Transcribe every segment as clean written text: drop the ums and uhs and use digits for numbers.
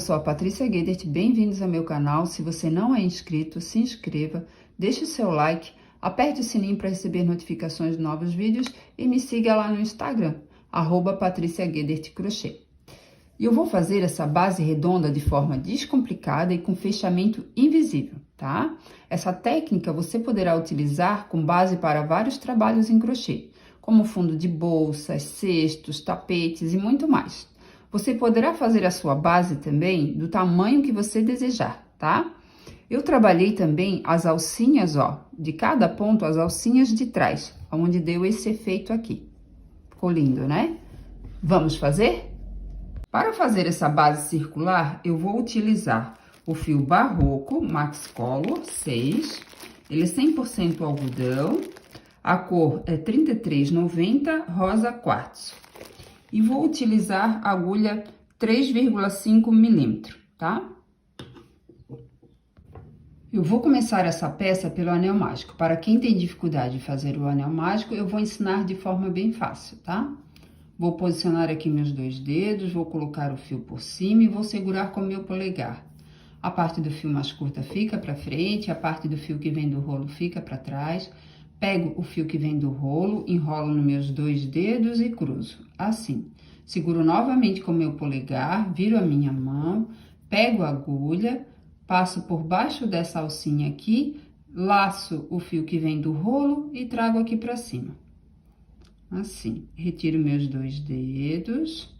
sou a Patrícia Guedert, bem-vindos ao meu canal. Se você não é inscrito, se inscreva, deixe o seu like, aperte o sininho para receber notificações de novos vídeos e me siga lá no Instagram, @PatriciaGuedertCrochê. E eu vou fazer essa base redonda de forma descomplicada e com fechamento invisível, tá? Essa técnica você poderá utilizar com base para vários trabalhos em crochê, como fundo de bolsas, cestos, tapetes e muito mais. Você poderá fazer a sua base também do tamanho que você desejar, tá? Eu trabalhei também as alcinhas, ó, de cada ponto as alcinhas de trás, onde deu esse efeito aqui. Ficou lindo, né? Vamos fazer? Para fazer essa base circular, eu vou utilizar o fio Barroco Max Color 6, ele é 100% algodão, a cor é 3390 rosa quartzo. E vou utilizar a agulha 3,5 milímetros, tá? Eu vou começar essa peça pelo anel mágico. Para quem tem dificuldade de fazer o anel mágico, eu vou ensinar de forma bem fácil, tá? Vou posicionar aqui meus dois dedos, vou colocar o fio por cima e vou segurar com o meu polegar. A parte do fio mais curta fica para frente, a parte do fio que vem do rolo fica para trás. Pego o fio que vem do rolo, enrolo nos meus dois dedos e cruzo, assim. Seguro novamente com o meu polegar, viro a minha mão, pego a agulha, passo por baixo dessa alcinha aqui, laço o fio que vem do rolo e trago aqui para cima. Assim, retiro meus dois dedos,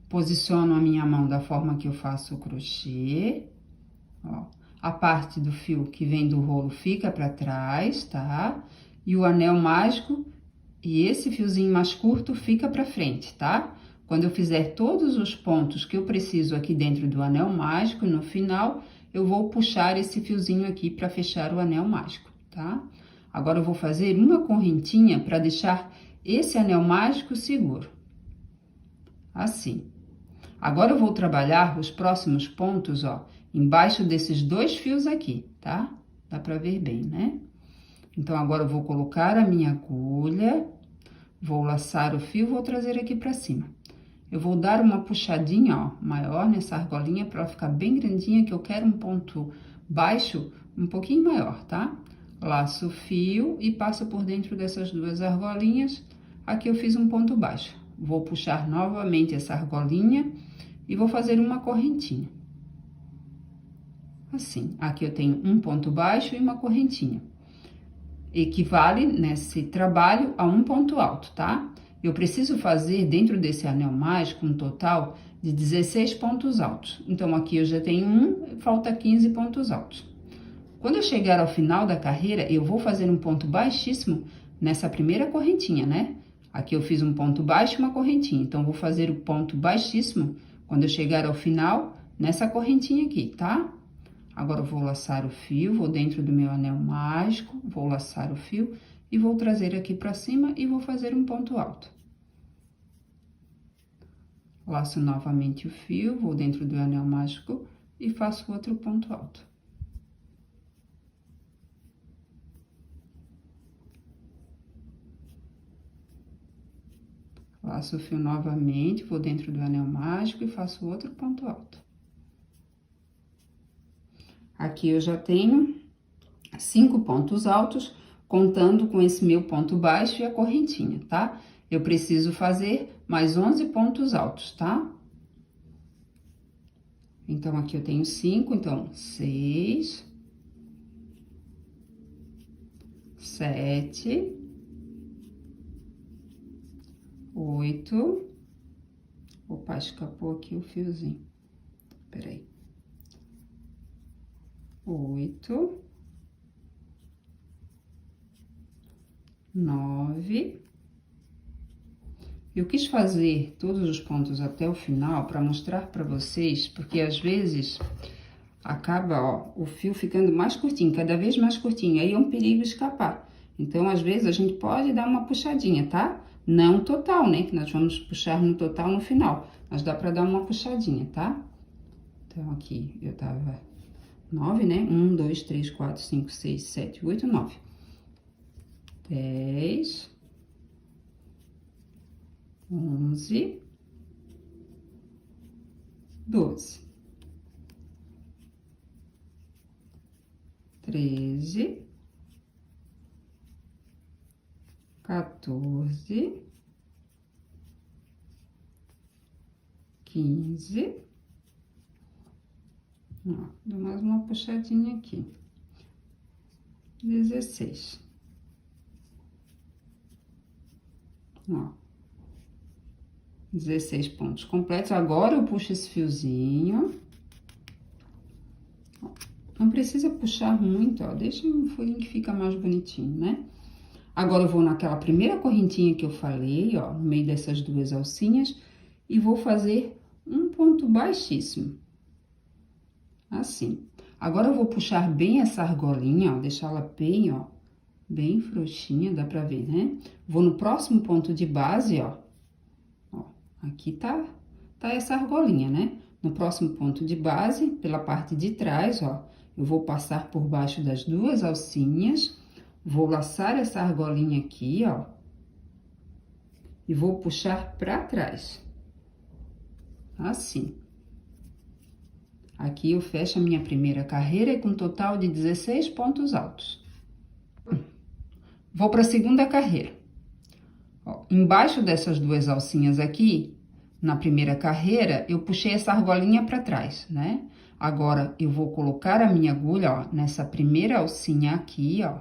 posiciono a minha mão da forma que eu faço o crochê, ó. A parte do fio que vem do rolo fica para trás, tá? E o anel mágico e esse fiozinho mais curto fica para frente, tá? Quando eu fizer todos os pontos que eu preciso aqui dentro do anel mágico, no final, eu vou puxar esse fiozinho aqui para fechar o anel mágico, tá? Agora, eu vou fazer uma correntinha para deixar esse anel mágico seguro. Assim. Agora, eu vou trabalhar os próximos pontos, ó, embaixo desses dois fios aqui, tá? Dá pra ver bem, né? Então, agora eu vou colocar a minha agulha, vou laçar o fio, vou trazer aqui pra cima. Eu vou dar uma puxadinha, ó, maior nessa argolinha pra ela ficar bem grandinha, que eu quero um ponto baixo um pouquinho maior, tá? Laço o fio e passo por dentro dessas duas argolinhas. Aqui eu fiz um ponto baixo. Vou puxar novamente essa argolinha e vou fazer uma correntinha. Assim, aqui eu tenho um ponto baixo e uma correntinha. Equivale, nesse trabalho, a um ponto alto, tá? Eu preciso fazer, dentro desse anel mágico, um total de 16 pontos altos. Então, aqui eu já tenho um, falta 15 pontos altos. Quando eu chegar ao final da carreira, eu vou fazer um ponto baixíssimo nessa primeira correntinha, né? Aqui eu fiz um ponto baixo e uma correntinha. Então, vou fazer o ponto baixíssimo quando eu chegar ao final, nessa correntinha aqui, tá? Agora, eu vou laçar o fio, vou dentro do meu anel mágico, vou laçar o fio e vou trazer aqui pra cima e vou fazer um ponto alto. Laço novamente o fio, vou dentro do anel mágico e faço outro ponto alto. Laço o fio novamente, vou dentro do anel mágico e faço outro ponto alto. Aqui eu já tenho 5 pontos altos, contando com esse meu ponto baixo e a correntinha, tá? Eu preciso fazer mais 11 pontos altos, tá? Então, aqui eu tenho 5, então, 6, 7, 8, opa, escapou aqui o fiozinho, peraí. 8, 9. Eu quis fazer todos os pontos até o final para mostrar para vocês, porque às vezes acaba, ó, o fio ficando mais curtinho, cada vez mais curtinho, aí é um perigo escapar. Então, às vezes, a gente pode dar uma puxadinha, tá? Não total, né? Que nós vamos puxar no total no final, mas dá para dar uma puxadinha, tá? Então, aqui eu tava 9, né? 1, 2, 3, 4, 5, 6, 7, 8, 9. 10, 11, 12. 13, 14, 15, ó, dou mais uma puxadinha aqui, 16, ó, 16 pontos completos. Agora eu puxo esse fiozinho, ó, não precisa puxar muito, ó, deixa um furinho que fica mais bonitinho, né? Agora eu vou naquela primeira correntinha que eu falei, ó, no meio dessas duas alcinhas, e vou fazer um ponto baixíssimo, assim. Agora eu vou puxar bem essa argolinha, ó, deixá-la bem, ó, bem frouxinha, dá pra ver, né? Vou no próximo ponto de base, ó, aqui tá essa argolinha, né? No próximo ponto de base, pela parte de trás, ó, eu vou passar por baixo das duas alcinhas, vou laçar essa argolinha aqui, ó, e vou puxar pra trás, assim. Aqui eu fecho a minha primeira carreira e com um total de 16 pontos altos. Vou para a segunda carreira. Ó, embaixo dessas duas alcinhas aqui, na primeira carreira, eu puxei essa argolinha para trás, né? Agora, eu vou colocar a minha agulha, ó, nessa primeira alcinha aqui, ó,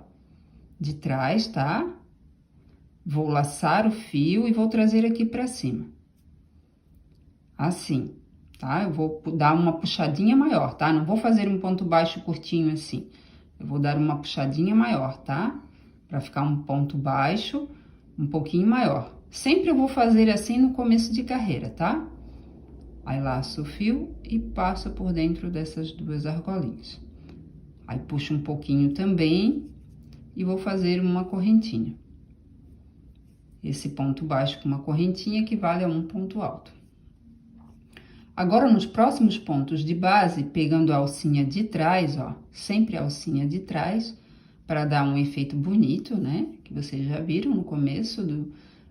de trás, tá? Vou laçar o fio e vou trazer aqui para cima. Assim, tá? Eu vou dar uma puxadinha maior, tá? Não vou fazer um ponto baixo curtinho assim. Eu vou dar uma puxadinha maior, tá? Pra ficar um ponto baixo um pouquinho maior. Sempre eu vou fazer assim no começo de carreira, tá? Aí laço o fio e passo por dentro dessas duas argolinhas. Aí puxo um pouquinho também e vou fazer uma correntinha. Esse ponto baixo com uma correntinha equivale a um ponto alto. Agora, nos próximos pontos de base, pegando a alcinha de trás, ó, sempre a alcinha de trás, para dar um efeito bonito, né? Que vocês já viram no começo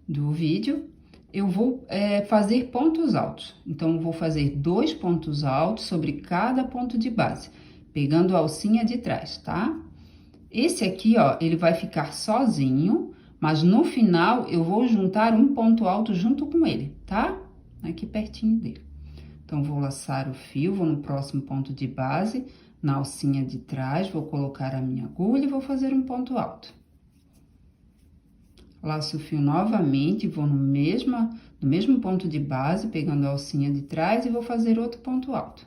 do vídeo. Eu vou fazer pontos altos. Então, eu vou fazer 2 pontos altos sobre cada ponto de base, pegando a alcinha de trás, tá? Esse aqui, ó, ele vai ficar sozinho, mas no final eu vou juntar um ponto alto junto com ele, tá? Aqui pertinho dele. Então, vou laçar o fio, vou no próximo ponto de base, na alcinha de trás, vou colocar a minha agulha e vou fazer um ponto alto. Laço o fio novamente, vou no mesmo ponto de base, pegando a alcinha de trás e vou fazer outro ponto alto.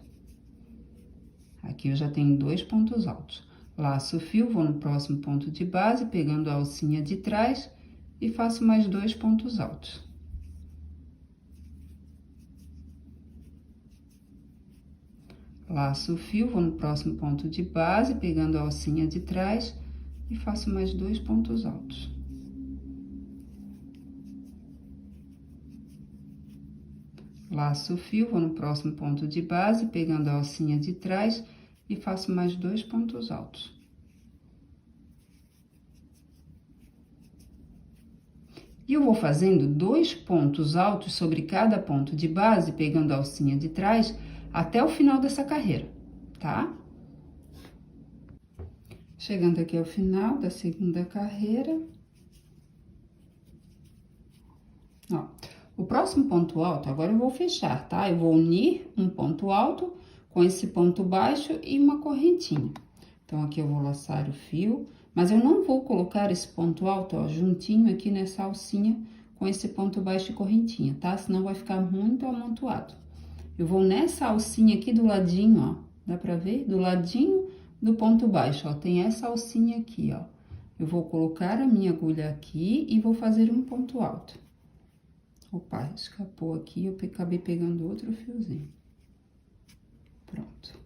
Aqui eu já tenho 2 pontos altos. Laço o fio, vou no próximo ponto de base, pegando a alcinha de trás e faço mais 2 pontos altos. Laço o fio, vou no próximo ponto de base, pegando a alcinha de trás e faço mais 2 pontos altos. Laço o fio, vou no próximo ponto de base, pegando a alcinha de trás e faço mais 2 pontos altos. E eu vou fazendo 2 pontos altos sobre cada ponto de base, pegando a alcinha de trás, até o final dessa carreira, tá? Chegando aqui ao final da segunda carreira. Ó, o próximo ponto alto, agora eu vou fechar, tá? Eu vou unir um ponto alto com esse ponto baixo e uma correntinha. Então, aqui eu vou laçar o fio, mas eu não vou colocar esse ponto alto, ó, juntinho aqui nessa alcinha com esse ponto baixo e correntinha, tá? Senão vai ficar muito amontoado. Eu vou nessa alcinha aqui do ladinho, ó, dá pra ver? Do ladinho do ponto baixo, ó, tem essa alcinha aqui, ó. Eu vou colocar a minha agulha aqui e vou fazer um ponto alto. Opa, escapou aqui, eu acabei pegando outro fiozinho. Pronto.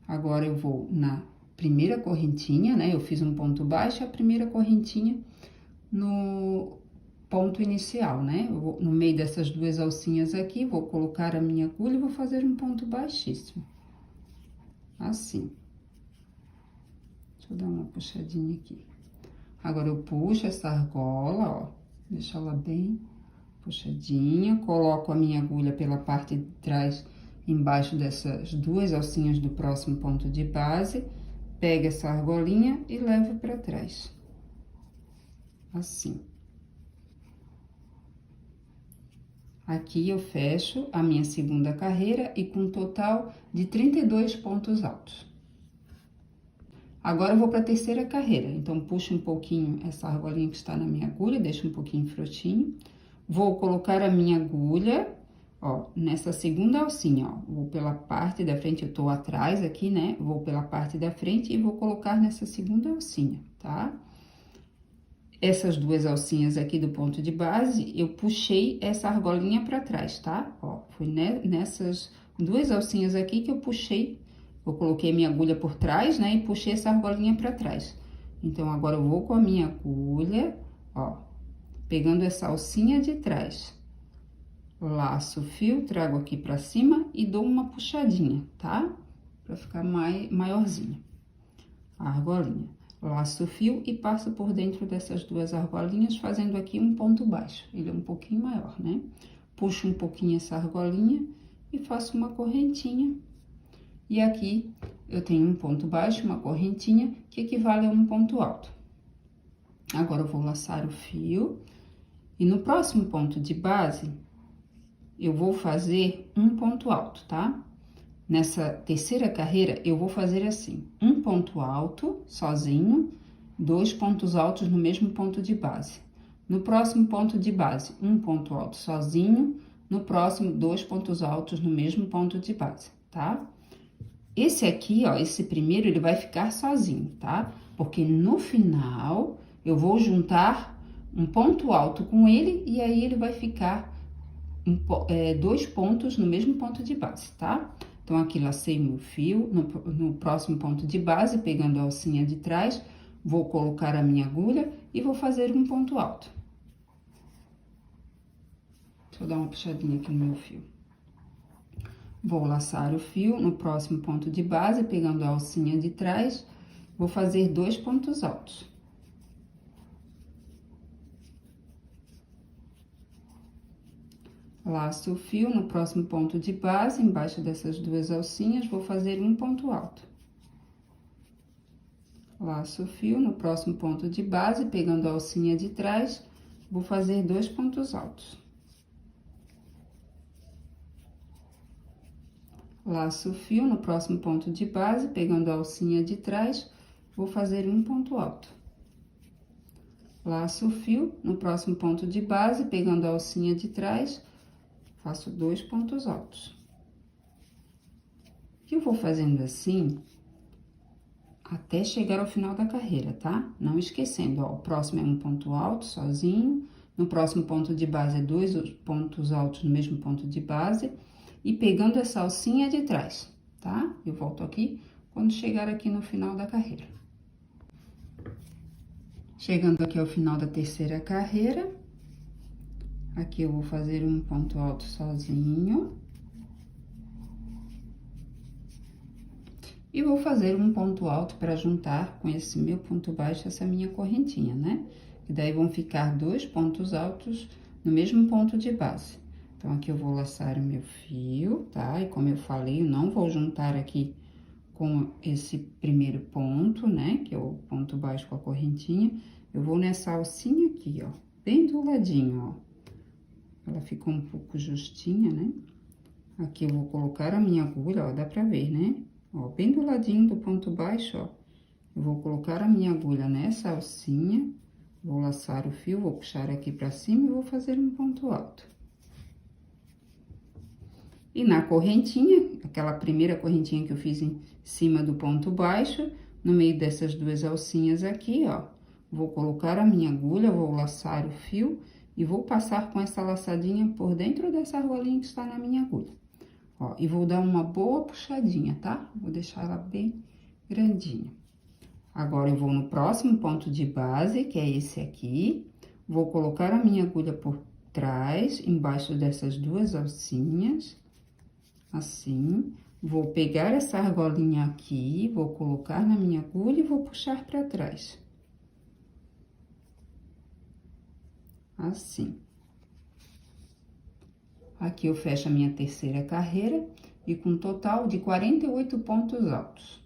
Agora, eu vou na primeira correntinha, né? Eu fiz um ponto baixo, a primeira correntinha no ponto inicial, né? Eu vou, no meio dessas duas alcinhas aqui, vou colocar a minha agulha e vou fazer um ponto baixíssimo. Assim. Deixa eu dar uma puxadinha aqui. Agora, eu puxo essa argola, ó, deixo ela bem puxadinha, coloco a minha agulha pela parte de trás embaixo dessas duas alcinhas do próximo ponto de base, pego essa argolinha e levo para trás. Assim. Aqui eu fecho a minha segunda carreira e com um total de 32 pontos altos. Agora eu vou para a terceira carreira, então puxo um pouquinho essa argolinha que está na minha agulha, deixo um pouquinho frouxinho. Vou colocar a minha agulha, ó, nessa segunda alcinha, ó. Vou pela parte da frente, eu tô atrás aqui, né? Vou pela parte da frente e vou colocar nessa segunda alcinha, tá? Essas duas alcinhas aqui do ponto de base, eu puxei essa argolinha para trás, tá? Ó, foi nessas duas alcinhas aqui que eu puxei, eu coloquei minha agulha por trás, né? E puxei essa argolinha para trás. Então, agora eu vou com a minha agulha, ó, pegando essa alcinha de trás. Laço o fio, trago aqui pra cima e dou uma puxadinha, tá? Pra ficar maiorzinha. A argolinha. Laço o fio e passo por dentro dessas duas argolinhas, fazendo aqui um ponto baixo. Ele é um pouquinho maior, né? Puxo um pouquinho essa argolinha e faço uma correntinha. E aqui eu tenho um ponto baixo, uma correntinha, que equivale a um ponto alto. Agora eu vou laçar o fio. E no próximo ponto de base, eu vou fazer um ponto alto, tá? Nessa terceira carreira, eu vou fazer assim, um ponto alto, sozinho, 2 pontos altos no mesmo ponto de base. No próximo ponto de base, um ponto alto sozinho, no próximo, 2 pontos altos no mesmo ponto de base, tá? Esse aqui, ó, esse primeiro, ele vai ficar sozinho, tá? Porque no final, eu vou juntar um ponto alto com ele e aí ele vai ficar 2 pontos no mesmo ponto de base, tá? Então, aqui lacei meu fio, no próximo ponto de base, pegando a alcinha de trás, vou colocar a minha agulha e vou fazer um ponto alto. Deixa eu dar uma puxadinha aqui no meu fio. Vou laçar o fio no próximo ponto de base, pegando a alcinha de trás, vou fazer 2 pontos altos. Laço o fio no próximo ponto de base, embaixo dessas duas alcinhas, vou fazer um ponto alto. Laço o fio no próximo ponto de base, pegando a alcinha de trás, vou fazer 2 pontos altos. Laço o fio no próximo ponto de base, pegando a alcinha de trás, vou fazer um ponto alto. Laço o fio no próximo ponto de base, pegando a alcinha de trás, faço 2 pontos altos. E eu vou fazendo assim até chegar ao final da carreira, tá? Não esquecendo, ó, o próximo é um ponto alto sozinho, no próximo ponto de base é 2 pontos altos no mesmo ponto de base e pegando essa alcinha de trás, tá? Eu volto aqui quando chegar aqui no final da carreira. Chegando aqui ao final da terceira carreira, aqui eu vou fazer um ponto alto sozinho. E vou fazer um ponto alto para juntar com esse meu ponto baixo essa minha correntinha, né? E daí vão ficar 2 pontos altos no mesmo ponto de base. Então, aqui eu vou laçar o meu fio, tá? E como eu falei, eu não vou juntar aqui com esse primeiro ponto, né? Que é o ponto baixo com a correntinha. Eu vou nessa alcinha aqui, ó, bem do ladinho, ó. Ela ficou um pouco justinha, né? Aqui eu vou colocar a minha agulha, ó, dá pra ver, né? Ó, bem do ladinho do ponto baixo, ó. Eu vou colocar a minha agulha nessa alcinha, vou laçar o fio, vou puxar aqui pra cima e vou fazer um ponto alto. E na correntinha, aquela primeira correntinha que eu fiz em cima do ponto baixo, no meio dessas duas alcinhas aqui, ó, vou colocar a minha agulha, vou laçar o fio e vou passar com essa laçadinha por dentro dessa argolinha que está na minha agulha. Ó, e vou dar uma boa puxadinha, tá? Vou deixar ela bem grandinha. Agora, eu vou no próximo ponto de base, que é esse aqui. Vou colocar a minha agulha por trás, embaixo dessas duas alcinhas, assim. Vou pegar essa argolinha aqui, vou colocar na minha agulha e vou puxar pra trás. Assim. Aqui eu fecho a minha terceira carreira e com um total de 48 pontos altos.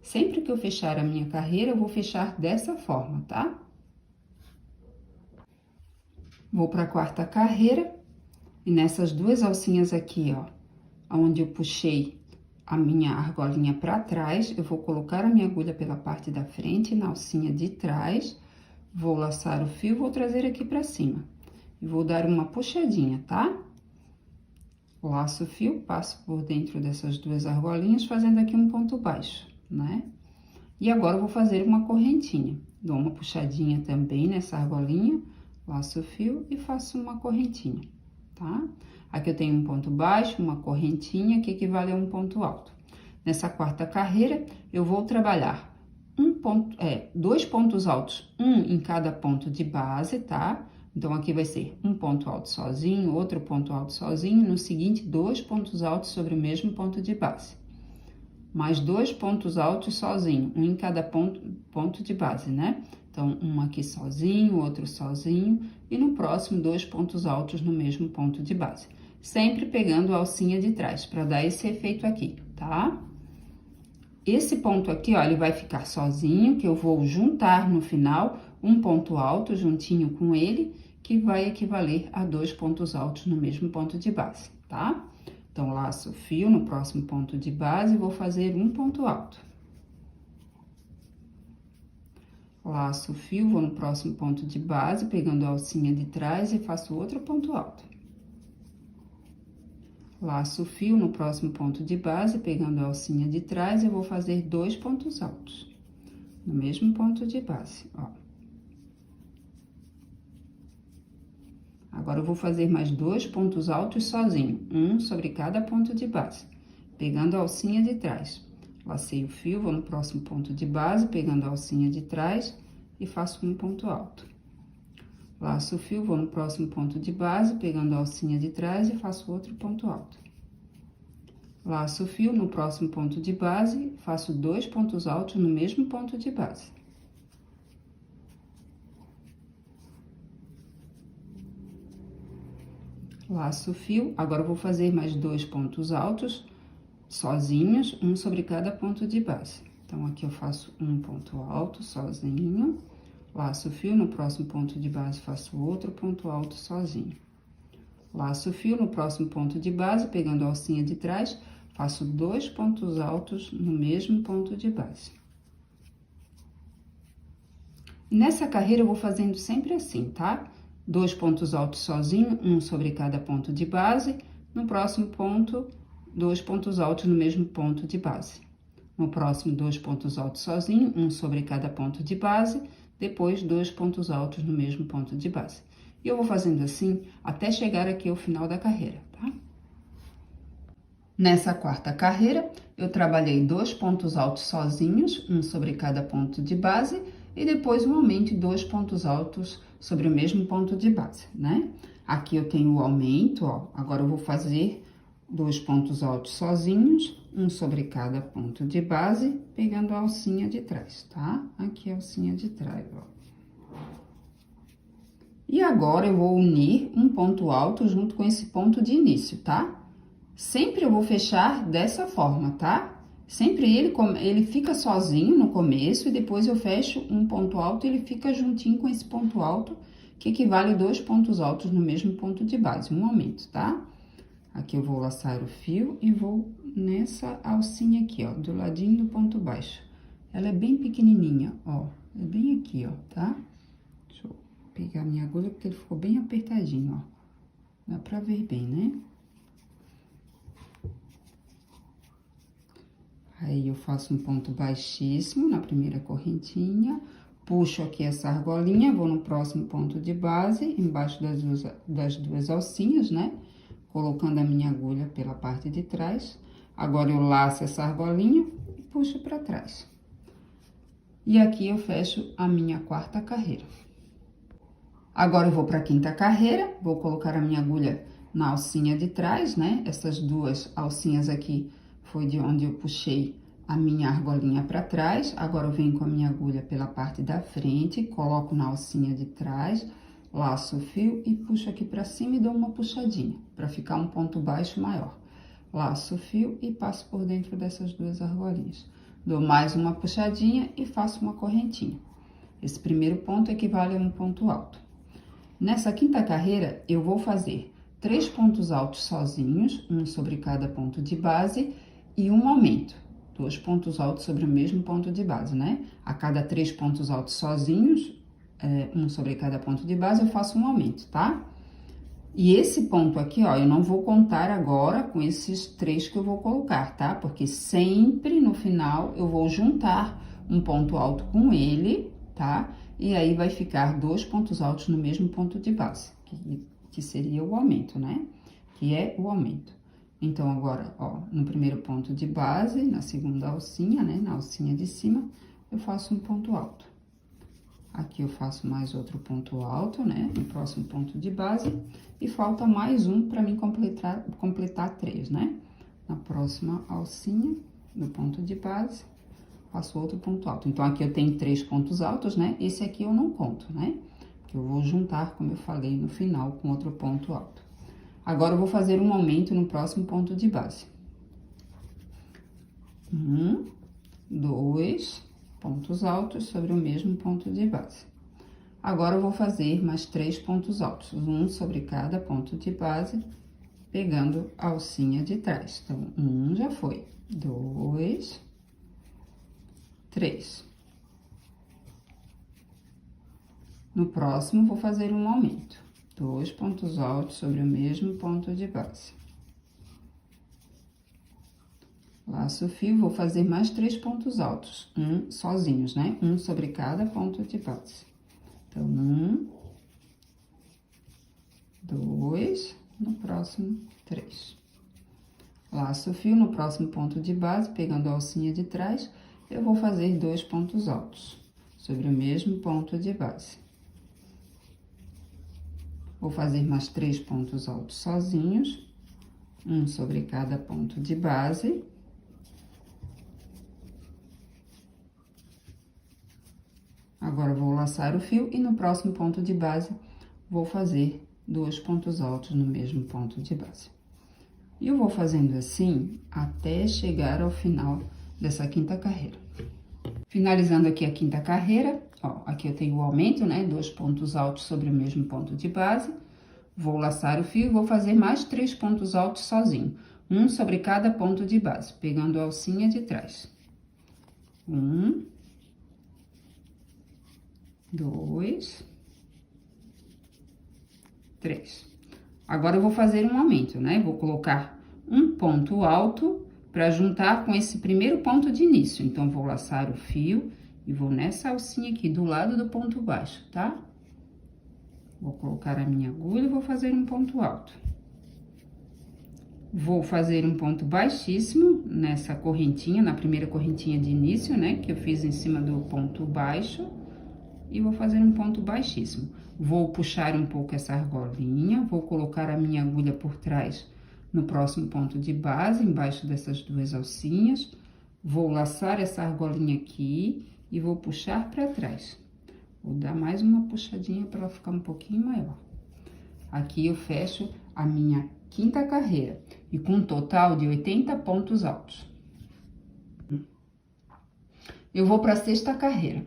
Sempre que eu fechar a minha carreira, eu vou fechar dessa forma, tá? Vou para a quarta carreira e nessas duas alcinhas aqui, ó, onde eu puxei a minha argolinha para trás, eu vou colocar a minha agulha pela parte da frente, na alcinha de trás, vou laçar o fio, vou trazer aqui para cima e vou dar uma puxadinha, tá? Laço o fio, passo por dentro dessas duas argolinhas, fazendo aqui um ponto baixo, né? E agora eu vou fazer uma correntinha. Dou uma puxadinha também nessa argolinha, laço o fio e faço uma correntinha, tá? Aqui eu tenho um ponto baixo, uma correntinha, que equivale a um ponto alto. Nessa quarta carreira, eu vou trabalhar dois pontos altos, um em cada ponto de base, tá? Então, aqui vai ser um ponto alto sozinho, outro ponto alto sozinho, no seguinte, dois pontos altos sobre o mesmo ponto de base. Mais dois pontos altos sozinho, um em cada ponto de base, né? Então, um aqui sozinho, outro sozinho, e no próximo, dois pontos altos no mesmo ponto de base. Sempre pegando a alcinha de trás, para dar esse efeito aqui, tá? Esse ponto aqui, ó, ele vai ficar sozinho, que eu vou juntar no final um ponto alto juntinho com ele, que vai equivaler a dois pontos altos no mesmo ponto de base, tá? Então, laço o fio no próximo ponto de base e vou fazer um ponto alto. Laço o fio, vou no próximo ponto de base, pegando a alcinha de trás e faço outro ponto alto. Laço o fio no próximo ponto de base, pegando a alcinha de trás, eu vou fazer dois pontos altos. No mesmo ponto de base, ó. Agora, eu vou fazer mais dois pontos altos sozinho, um sobre cada ponto de base, pegando a alcinha de trás. Lacei o fio, vou no próximo ponto de base, pegando a alcinha de trás e faço um ponto alto. Laço o fio, vou no próximo ponto de base, pegando a alcinha de trás e faço outro ponto alto. Laço o fio, no próximo ponto de base, faço dois pontos altos no mesmo ponto de base. Laço o fio, agora eu vou fazer mais dois pontos altos sozinhos, um sobre cada ponto de base. Então, aqui eu faço um ponto alto sozinho, laço o fio, no próximo ponto de base faço outro ponto alto sozinho. Laço o fio, no próximo ponto de base, pegando a alcinha de trás, faço dois pontos altos no mesmo ponto de base. E nessa carreira eu vou fazendo sempre assim, tá? Dois pontos altos sozinho, um sobre cada ponto de base. No próximo ponto, dois pontos altos no mesmo ponto de base. No próximo, dois pontos altos sozinho, um sobre cada ponto de base. Depois, dois pontos altos no mesmo ponto de base. E eu vou fazendo assim até chegar aqui ao final da carreira, tá? Nessa quarta carreira, eu trabalhei dois pontos altos sozinhos, um sobre cada ponto de base, e depois um aumento de dois pontos altos sobre o mesmo ponto de base, né? Aqui eu tenho o aumento, ó, agora eu vou fazer dois pontos altos sozinhos, um sobre cada ponto de base, pegando a alcinha de trás, tá? Aqui a alcinha de trás, ó. E agora eu vou unir um ponto alto junto com esse ponto de início, tá? Sempre eu vou fechar dessa forma, tá? Sempre ele fica sozinho no começo e depois eu fecho um ponto alto e ele fica juntinho com esse ponto alto, que equivale a dois pontos altos no mesmo ponto de base, um aumento, tá? Aqui eu vou laçar o fio e vou nessa alcinha aqui, ó, do ladinho do ponto baixo. Ela é bem pequenininha, ó, é bem aqui, ó, tá? Deixa eu pegar minha agulha porque ele ficou bem apertadinho, ó. Dá pra ver bem, né? Aí, eu faço um ponto baixíssimo na primeira correntinha, puxo aqui essa argolinha, vou no próximo ponto de base, embaixo das duas alcinhas, né? Colocando a minha agulha pela parte de trás. Agora, eu laço essa argolinha e puxo pra trás. E aqui eu fecho a minha quarta carreira. Agora, eu vou pra quinta carreira, vou colocar a minha agulha na alcinha de trás, né? Essas duas alcinhas aqui foi de onde eu puxei a minha argolinha para trás. Agora, eu venho com a minha agulha pela parte da frente, coloco na alcinha de trás, laço o fio e puxo aqui para cima e dou uma puxadinha, para ficar um ponto baixo maior. Laço o fio e passo por dentro dessas duas argolinhas. Dou mais uma puxadinha e faço uma correntinha. Esse primeiro ponto equivale a um ponto alto. Nessa quinta carreira, eu vou fazer 3 pontos altos sozinhos, um sobre cada ponto de base, e um aumento. 2 pontos altos sobre o mesmo ponto de base, né? A cada 3 pontos altos sozinhos, um sobre cada ponto de base, eu faço um aumento, tá? E esse ponto aqui, ó, eu não vou contar agora com esses 3 que eu vou colocar, tá? Porque sempre no final eu vou juntar um ponto alto com ele, tá? E aí vai ficar 2 pontos altos no mesmo ponto de base, que seria o aumento, né? Que é o aumento. Então, agora, ó, no primeiro ponto de base, na segunda alcinha, né? Na alcinha de cima, eu faço um ponto alto. Aqui eu faço mais outro ponto alto, né? No próximo ponto de base. E falta mais um para mim completar 3, né? Na próxima alcinha, no ponto de base, faço outro ponto alto. Então, aqui eu tenho 3 pontos altos, né? Esse aqui eu não conto, né? Que eu vou juntar, como eu falei, no final com outro ponto alto. Agora, eu vou fazer um aumento no próximo ponto de base. 1, 2... pontos altos sobre o mesmo ponto de base. Agora, eu vou fazer mais 3 pontos altos, um sobre cada ponto de base, pegando a alcinha de trás. Então, um já foi, 2, 3. No próximo, vou fazer um aumento, 2 pontos altos sobre o mesmo ponto de base. Laço o fio, vou fazer mais 3 pontos altos, sozinhos, né? Um sobre cada ponto de base. Então, 1, 2, no próximo, 3. Laço o fio, no próximo ponto de base, pegando a alcinha de trás, eu vou fazer 2 pontos altos, sobre o mesmo ponto de base. Vou fazer mais 3 pontos altos sozinhos, um sobre cada ponto de base. Agora, vou laçar o fio e no próximo ponto de base, vou fazer 2 pontos altos no mesmo ponto de base. E eu vou fazendo assim até chegar ao final dessa quinta carreira. Finalizando aqui a quinta carreira, ó, aqui eu tenho o aumento, né? 2 pontos altos sobre o mesmo ponto de base. Vou laçar o fio e vou fazer mais 3 pontos altos sozinho, um sobre cada ponto de base, pegando a alcinha de trás. 1, 2, 3. Agora, eu vou fazer um aumento, né? Vou colocar um ponto alto para juntar com esse primeiro ponto de início. Então, vou laçar o fio e vou nessa alcinha aqui, do lado do ponto baixo, tá? Vou colocar a minha agulha e vou fazer um ponto alto. Vou fazer um ponto baixíssimo nessa correntinha, na primeira correntinha de início, né? Que eu fiz em cima do ponto baixo. E vou fazer um ponto baixíssimo. Vou puxar um pouco essa argolinha, vou colocar a minha agulha por trás no próximo ponto de base, embaixo dessas duas alcinhas. Vou laçar essa argolinha aqui e vou puxar para trás. Vou dar mais uma puxadinha para ela ficar um pouquinho maior. Aqui eu fecho a minha quinta carreira e com um total de 80 pontos altos. Eu vou para a sexta carreira.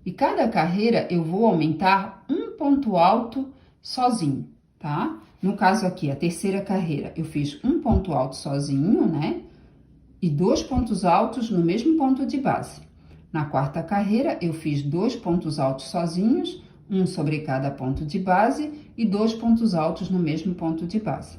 E cada carreira eu vou aumentar um ponto alto sozinho, tá? No caso aqui, a terceira carreira, eu fiz um ponto alto sozinho, né? E 2 pontos altos no mesmo ponto de base. Na quarta carreira, eu fiz 2 pontos altos sozinhos, um sobre cada ponto de base e 2 pontos altos no mesmo ponto de base.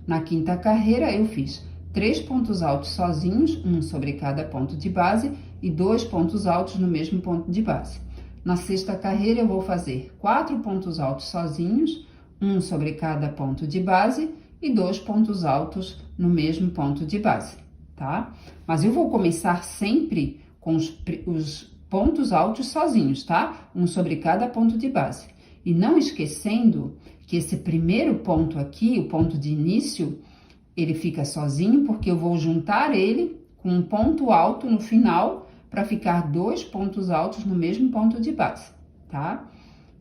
Na quinta carreira, eu fiz 3 pontos altos sozinhos, um sobre cada ponto de base e 2 pontos altos no mesmo ponto de base. Na sexta carreira, eu vou fazer 4 pontos altos sozinhos, um sobre cada ponto de base e 2 pontos altos no mesmo ponto de base, tá? Mas eu vou começar sempre com os pontos altos sozinhos, tá? Um sobre cada ponto de base. E não esquecendo que esse primeiro ponto aqui, o ponto de início, ele fica sozinho porque eu vou juntar ele com um ponto alto no final para ficar 2 pontos altos no mesmo ponto de base, tá?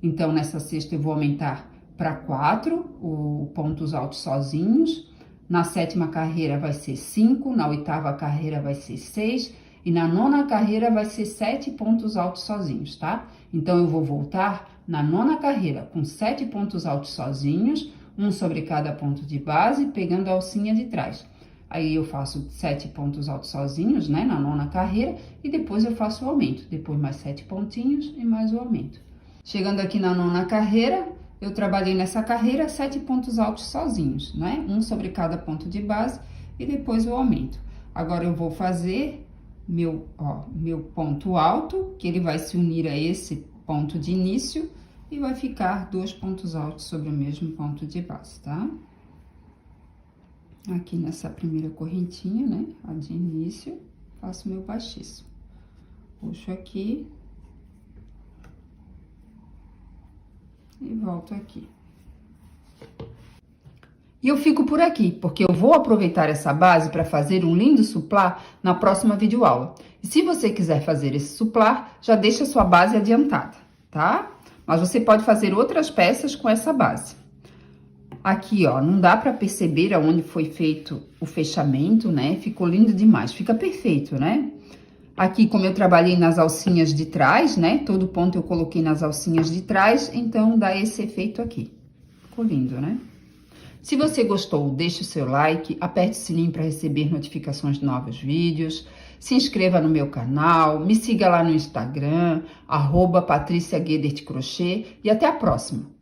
Então, nessa sexta eu vou aumentar para 4 pontos altos sozinhos. na 7ª carreira vai ser 5, na 8ª carreira vai ser 6 e na 9ª carreira vai ser 7 pontos altos sozinhos, tá? Então, eu vou voltar na 9ª carreira com 7 pontos altos sozinhos, um sobre cada ponto de base, pegando a alcinha de trás. Aí, eu faço 7 pontos altos sozinhos, né, na 9ª carreira, e depois eu faço o aumento. Depois, mais 7 pontinhos e mais o aumento. Chegando aqui na 9ª carreira, eu trabalhei nessa carreira 7 pontos altos sozinhos, né? Um sobre cada ponto de base e depois o aumento. Agora, eu vou fazer meu ponto alto, que ele vai se unir a esse ponto de início e vai ficar 2 pontos altos sobre o mesmo ponto de base, tá? Aqui nessa primeira correntinha, né? A de início, faço meu baixíssimo. Puxo aqui. E volto aqui. E eu fico por aqui, porque eu vou aproveitar essa base para fazer um lindo suplá na próxima videoaula. E se você quiser fazer esse suplá, já deixa a sua base adiantada, tá? Mas você pode fazer outras peças com essa base. Aqui, ó, não dá para perceber aonde foi feito o fechamento, né? Ficou lindo demais, fica perfeito, né? Aqui, como eu trabalhei nas alcinhas de trás, né? Todo ponto eu coloquei nas alcinhas de trás, então dá esse efeito aqui. Ficou lindo, né? Se você gostou, deixe o seu like, aperte o sininho para receber notificações de novos vídeos, se inscreva no meu canal, me siga lá no Instagram, @Patricia Guedert Crochê, e até a próxima!